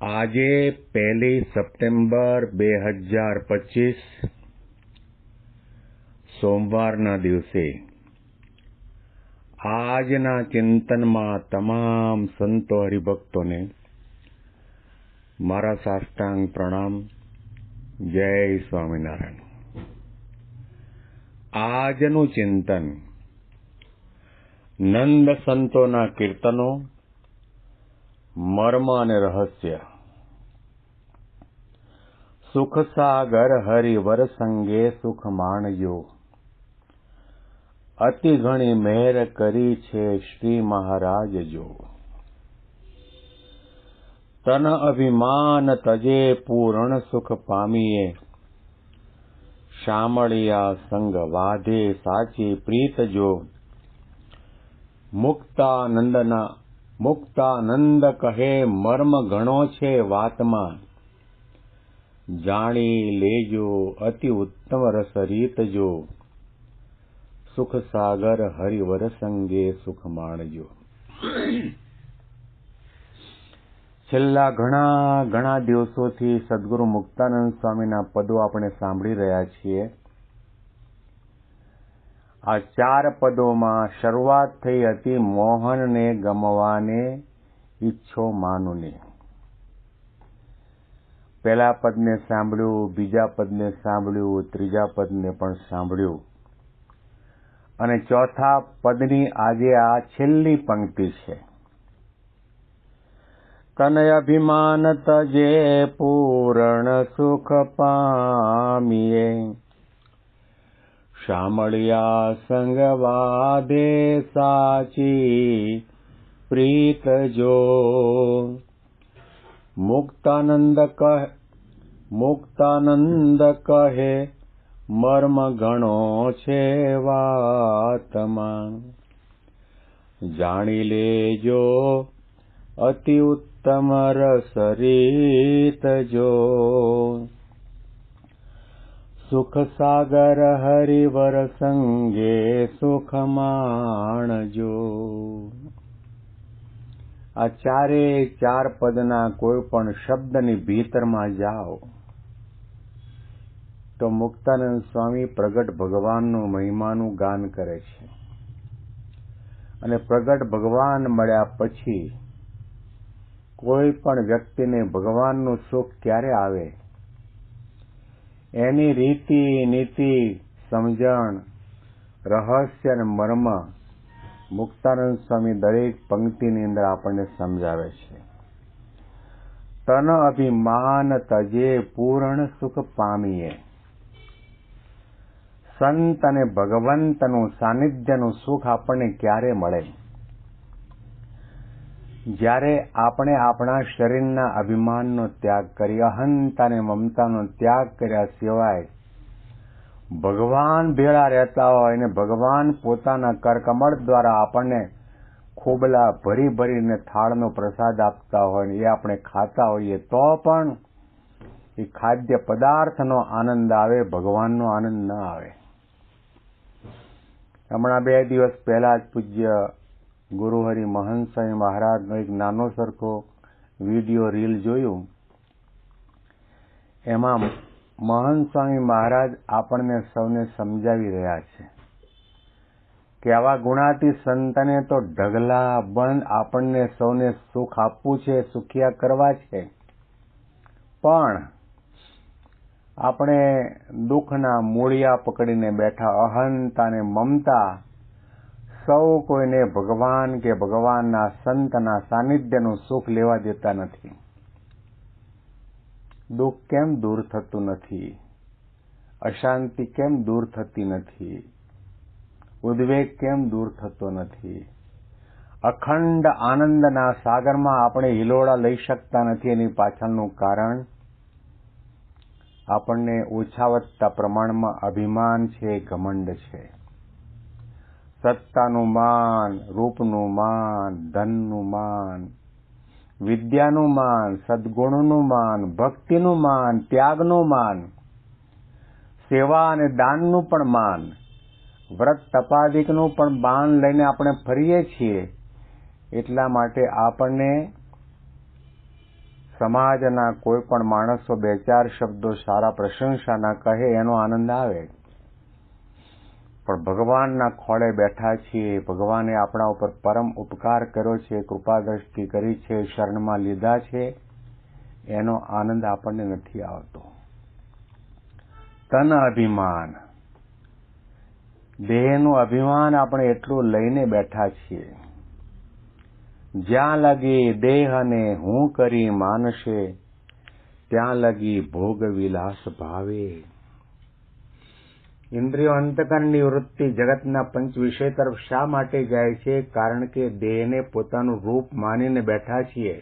આજે 1 સપ્ટેમ્બર 2025 સોમવારના દિવસે આજના ચિંતનમાં તમામ સંતો હરિભક્તોને મારા સાષ્ટાંગ પ્રણામ. જય સ્વામિનારાયણ. આજનું ચિંતન નંદ સંતોના કીર્તનો, મર્મ અને રહસ્ય. સુખ સાગર હરિવર સંગે સુખ માણજો, અતિ ઘણી મહેર કરી છે શ્રી મહારાજ જો. તન અભિમાન તજે પૂર્ણ સુખ પામીએ, શામળિયા સંગ વાધે સાચી પ્રીત જો. મુક્તાનંદ કહે મર્મ ઘણો છે વાતમાં, જાણી લેજો અતિ ઉત્તમ રસ રીત જો. સુખ સાગર હરિવર સંગે સુખ માણજો. છેલ્લા ઘણા દિવસોથી સદગુરુ મુક્તાનંદ સ્વામીના પદો આપણે સાંભળી રહ્યા છીએ. આ 4 પદોમાં શરૂઆત થઈ હતી મોહનને ગમવાને ઈચ્છો માનુને. પહેલા પદને સાંભળ્યું, બીજા પદને સાંભળ્યું, ત્રીજા પદને પણ સાંભળ્યું અને ચોથા પદની આજે આ છેલ્લી પંક્તિ છે. તનય અભિમાન તજે પૂર્ણ સુખ પામીએ, શામળિયા સંગ વાદે સાચી પ્રીત જો. મુક્તાનંદ કહે મર્મ ઘણો છે વાતમાં, જાણી લેજો અતિ ઉત્તમ રસ રીત જો. સુખ સાગર હરિવર સંગે સુખ માણજો. આ 4 પદના કોઈ પણ શબ્દની ભીતરમાં જાઓ તો મુક્તાનંદ સ્વામી પ્રગટ ભગવાનનું મહિમાનું ગાન કરે છે. અને પ્રગટ ભગવાન મળ્યા પછી કોઈ પણ વ્યક્તિને ભગવાનનું સુખ ક્યારે આવે એની રીતિ નીતિ, સમજણ, રહસ્ય અને મર્મ મુક્તાનંદ સ્વામી દરેક પંક્તિની અંદર આપણને સમજાવે છે. તન અભિમાન તજે પૂર્ણ સુખ પામીએ. સંત અને ભગવંતનું સાનિધ્યનું સુખ આપણને ક્યારે મળે? જ્યારે આપણે આપણા શરીરના અભિમાનનો ત્યાગ કરી, અહંતા અને મમતાનો ત્યાગ કર્યા સિવાય ભગવાન ભેળા રહેતા હોય અને ભગવાન પોતાના કરકમળ દ્વારા આપણને ખોબલા ભરી ભરીને થાળનો પ્રસાદ આપતા હોય ને એ આપણે ખાતા હોઈએ તો પણ એ ખાદ્ય પદાર્થનો આનંદ આવે, ભગવાનનો આનંદ ન આવે. હમણાં 2 દિવસ પહેલા જ પૂજ્ય ગુરુહરિ મહંત સ્વામી મહારાજનો એક નાનો સરખો વિડીયો રીલ જોયું. એમાં મહંત સ્વામી મહારાજ આપણને સૌને સમજાવી રહ્યા છે કે આવા ગુણાતી સંતને તો ઢગલા બંધ આપણને સૌને સુખ આપવું છે, સુખિયા કરવા છે, પણ આપણે દુઃખના મૂળિયા પકડીને બેઠા અહંતા અને મમતા સૌ કોઈને ભગવાન કે ભગવાનના સંતના સાનિધ્યનું સુખ લેવા દેતા નથી. દુઃખ કેમ દૂર થતું નથી? અશાંતિ કેમ દૂર થતી નથી? ઉદ્વેગ કેમ દૂર થતો નથી? અખંડ આનંદના સાગરમાં આપણે હિલોળા લઈ શકતા નથી. એની પાછળનું કારણ આપણને ઓછા વધતા પ્રમાણમાં અભિમાન છે, ઘમંડ છે. સત્તાનું માન, રૂપનું માન, ધનનું માન, વિદ્યાનું માન, સદગુણનું માન, ભક્તિનું માન, ત્યાગનું માન, સેવા અને દાનનું પણ માન, વ્રત તપાદિકનું પણ માન લઈને આપણે ફરીએ છીએ. એટલા માટે આપણને સમાજના કોઈ પણ માણસો બે ચાર શબ્દો સારા પ્રશંસાના કહે એનો આનંદ આવે, પણ ભગવાનના ખોળે બેઠા છીએ, ભગવાને આપણા ઉપર પરમ ઉપકાર કર્યો છે, કૃપા દ્રષ્ટિ કરી છે, શરણમાં લીધા છે, એનો આનંદ આપણને નથી આવતો. તન અભિમાન, દેહનું અભિમાન આપણે એટલું લઈને બેઠા છીએ, જ્યાં લગી દેહને હું કરી માનશે, ત્યાં લગી ભોગ વિલાસ ભાવે. ઇન્દ્રિયો અંતકરણની વૃત્તિ જગતના પંચ વિષય તરફ શા માટે જાય છે? કારણ કે દેહને પોતાનું રૂપ માનીને બેઠા છીએ.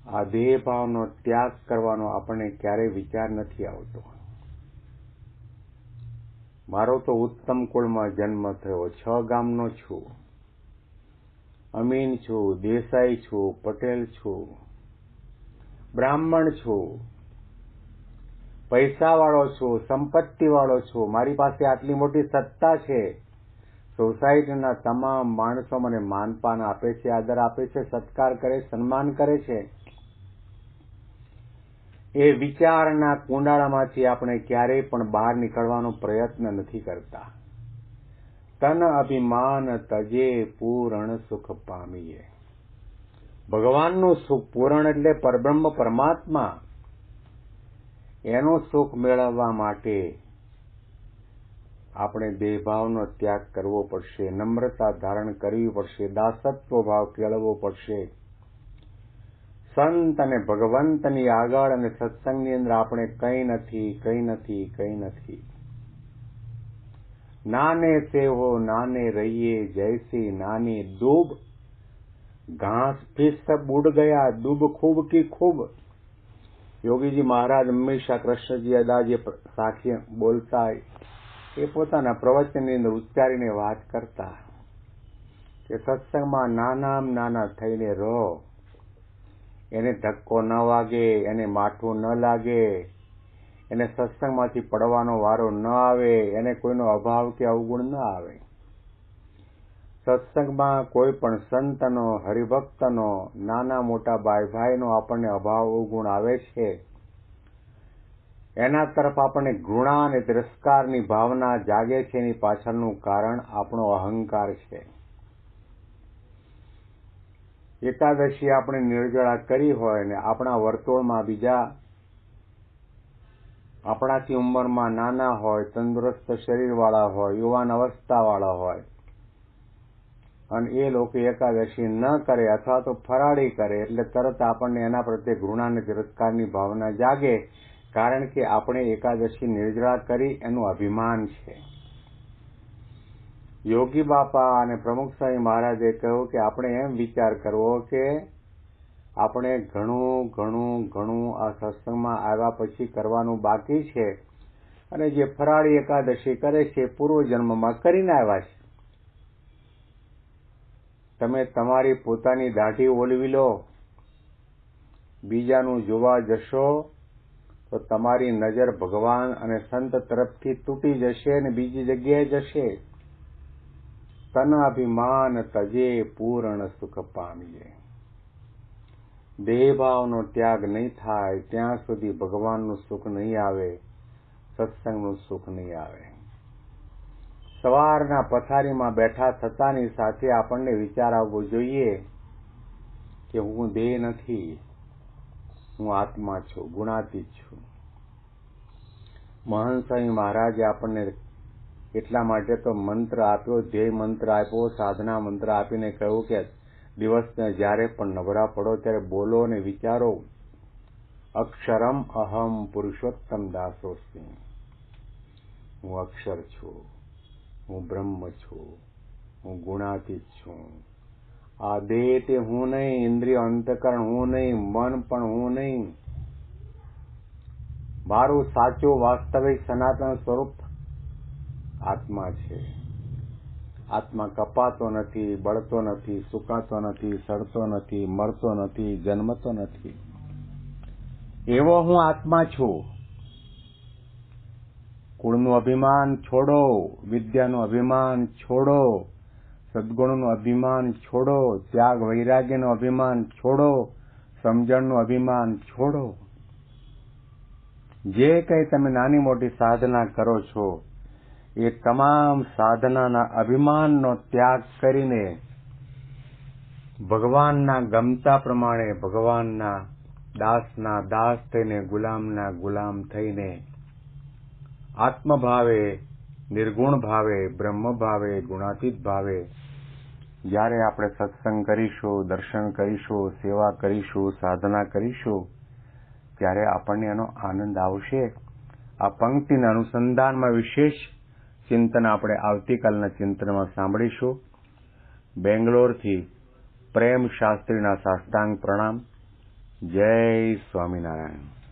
આ દેહ ભાવનો ત્યાગ કરવાનો આપણને ક્યારેય વિચાર નથી આવતો. મારો તો ઉત્તમ કુળમાં જન્મ થયો, 6 ગામનો છું, અમીન છું, દેસાઈ છું, પટેલ છું, બ્રાહ્મણ છું, પૈસાવાળો છું, સંપત્તિવાળો છું, મારી પાસે આટલી મોટી સત્તા છે, સોસાયટીના તમામ માણસો મને માનપાન આપે છે, આદર આપે છે, સત્કાર કરે, સન્માન કરે છે. એ વિચારના કુંડાળામાંથી આપણે ક્યારેય પણ બહાર નીકળવાનો પ્રયત્ન નથી કરતા. તન અભિમાન તજે પૂર્ણ સુખ પામીએ. ભગવાનનું સુખ, પૂર્ણ એટલે પરબ્રહ્મ પરમાત્મા, એનું સુખ મેળવવા માટે આપણે દેહભાવનો ત્યાગ કરવો પડશે, નમ્રતા ધારણ કરવી પડશે, દાસત્વ ભાવ કેળવવો પડશે. સંત અને ભગવંતની આગળ અને સત્સંગની અંદર આપણે કંઈ નથી. નાને સે હો નાને રહીએ, જૈસી નાની દૂબ, ઘાસ ફીસ સબ ઉડ ગયા, દૂબ ખૂબ કી ખૂબ. યોગીજી મહારાજ હંમેશા કૃષ્ણજી અદા જે સાખી બોલતા એ પોતાના પ્રવચનની અંદર ઉચ્ચારીને વાત કરતા કે સત્સંગમાં નાના થઈને રહો, એને ધક્કો ન વાગે, એને માઠું ન લાગે, એને સત્સંગમાંથી પડવાનો વારો ન આવે, એને કોઈનો અભાવ કે અવગુણ ન આવે. સત્સંગમાં કોઈ પણ સંતનો, હરિભક્તનો, નાના મોટા ભાઈનો આપણને અભાવ અવગુણ આવે છે, એના તરફ આપણને ઘૃણા અને તિરસ્કારની ભાવના જાગે છે. એની પાછળનું કારણ આપણો અહંકાર છે. એકાદશી આપણે નિર્જળા કરી હોય ને આપણા વર્તુળમાં બીજા આપણાથી ઉંમરમાં નાના હોય, તંદુરસ્ત શરીરવાળા હોય, યુવાન અવસ્થાવાળા હોય, અને એ લોકો એકાદશી ન કરે અથવા તો ફરાળી કરે એટલે તરત આપણને એના પ્રત્યે ઘૃણા અને તિરસ્કારની ભાવના જાગે, કારણ કે આપણે એકાદશી નિર્જળા કરી એનું અભિમાન છે. યોગી બાપા અને પ્રમુખ સ્વામી મહારાજે કહ્યું કે આપણે એમ વિચાર કરવો કે આપણે ઘણું આ સત્સંગમાં આવ્યા પછી કરવાનું બાકી છે, અને જે ફરાળી એકાદશી કરે છે પૂર્વજન્મમાં કરીને આવ્યા છે. તમે તમારી પોતાની દાઢી ઓલવી લો, બીજાનું જોવા જશો તો તમારી નજર ભગવાન અને સંત તરફથી તૂટી જશે અને બીજી જગ્યાએ જશે. તન અભિમાન તજે પૂર્ણ સુખ પામીએ. દેહભાવનો ત્યાગ નહીં થાય ત્યાં સુધી ભગવાનનું સુખ નહીં આવે, સત્સંગનું સુખ નહીં આવે. સવારના પથારીમાં બેઠા થતાની સાથે આપણને વિચાર આવવો જોઈએ કે હું દેહ નથી, હું આત્મા છું, ગુણાતીત છું. મહંત સ્વામી મહારાજે આપણને એટલા માટે તો મંત્ર આપ્યો, ધ્યેય મંત્ર આપ્યો, સાધના મંત્ર આપીને કહ્યું કે દિવસને જ્યારે પણ નવરા પડો ત્યારે બોલો અને વિચારો, અક્ષરમ અહમ પુરુષોત્તમ દાસોસ્મી. હું અક્ષર છું, હું બ્રહ્મ છું, હું ગુણાતીત છું. આ દેહ તે હું નહીં, ઇન્દ્રિય અંતકરણ હું નહીં, મન પણ હું નહીં. મારું સાચું વાસ્તવિક સનાતન સ્વરૂપ આત્મા છે. આત્મા કપાતો નથી, બળતો નથી, સુકાતો નથી, સડતો નથી, મરતો નથી, જન્મતો નથી. એવો હું આત્મા છું. કુળનું અભિમાન છોડો, વિદ્યાનું અભિમાન છોડો, સદગુણનું અભિમાન છોડો, ત્યાગ વૈરાગ્યનું અભિમાન છોડો, સમજણનું અભિમાન છોડો. જે કંઈ તમે નાની મોટી સાધના કરો છો એ તમામ સાધનાના અભિમાનનો ત્યાગ કરીને ભગવાનના ગમતા પ્રમાણે ભગવાનના દાસના દાસ થઈને, ગુલામના ગુલામ થઈને, આત્મભાવે, નિર્ગુણ ભાવે, બ્રહ્મ ભાવે, ગુણાતીત ભાવે જ્યારે આપણે સત્સંગ કરીશું, દર્શન કરીશું, સેવા કરીશું, સાધના કરીશું, ત્યારે આપણને એનો આનંદ આવશે. આ પંક્તિના અનુસંધાનમાં વિશેષ ચિંતન આપણે આવતીકાલના ચિંતનમાં સાંભળીશું. બેંગ્લોરથી પ્રેમ શાસ્ત્રીના સાષ્ટાંગ પ્રણામ. જય સ્વામિનારાયણ.